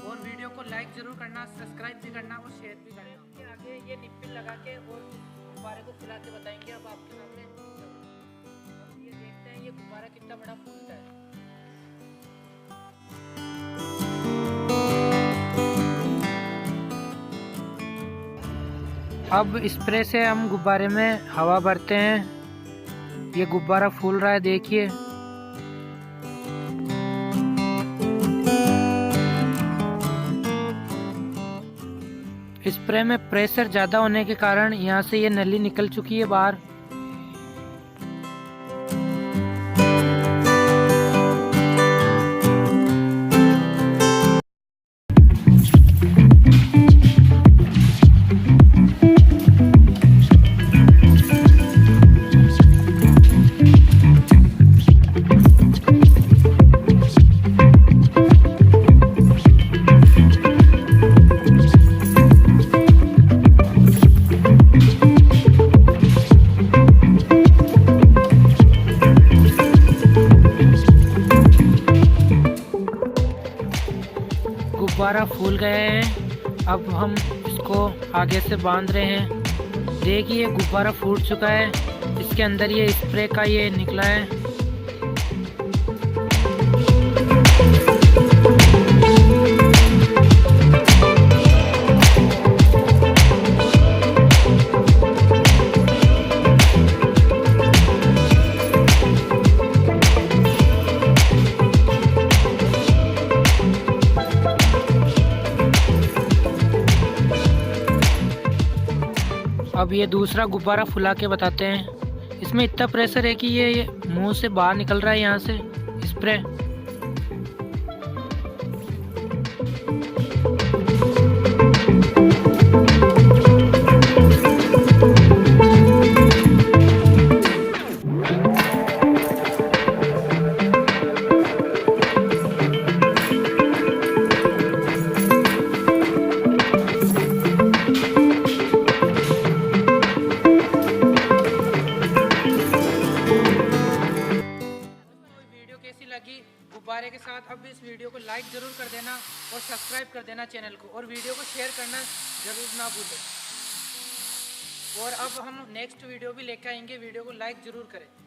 और वीडियो को लाइक जरूर करना, सब्सक्राइब भी करना और शेयर भी करना। आगे ये निप्पल लगा के और गुब्बारे को फुला के बताएंगे अब आपके सामने। अब ये देखते हैं ये गुब्बारा कितना बड़ा फूलता है। अब स्प्रे से हम गुब्बारे में हवा भरते हैं। ये गुब्बारा फूल रहा है, देखिए। स्प्रे में प्रेशर ज़्यादा होने के कारण यहाँ से ये नली निकल चुकी है बाहर। गुब्बारा फूल गए हैं। अब हम इसको आगे से बांध रहे हैं। देखिए गुब्बारा फूट चुका है। इसके अंदर ये स्प्रे का ये निकला है। अब ये दूसरा गुब्बारा फुला के बताते हैं। इसमें इतना प्रेशर है कि ये मुंह से बाहर निकल रहा है यहाँ से स्प्रे। गुब्बारे के साथ अब इस वीडियो को लाइक ज़रूर कर देना और सब्सक्राइब कर देना चैनल को, और वीडियो को शेयर करना ज़रूर ना भूलें। और अब हम नेक्स्ट वीडियो भी लेकर आएंगे, वीडियो को लाइक ज़रूर करें।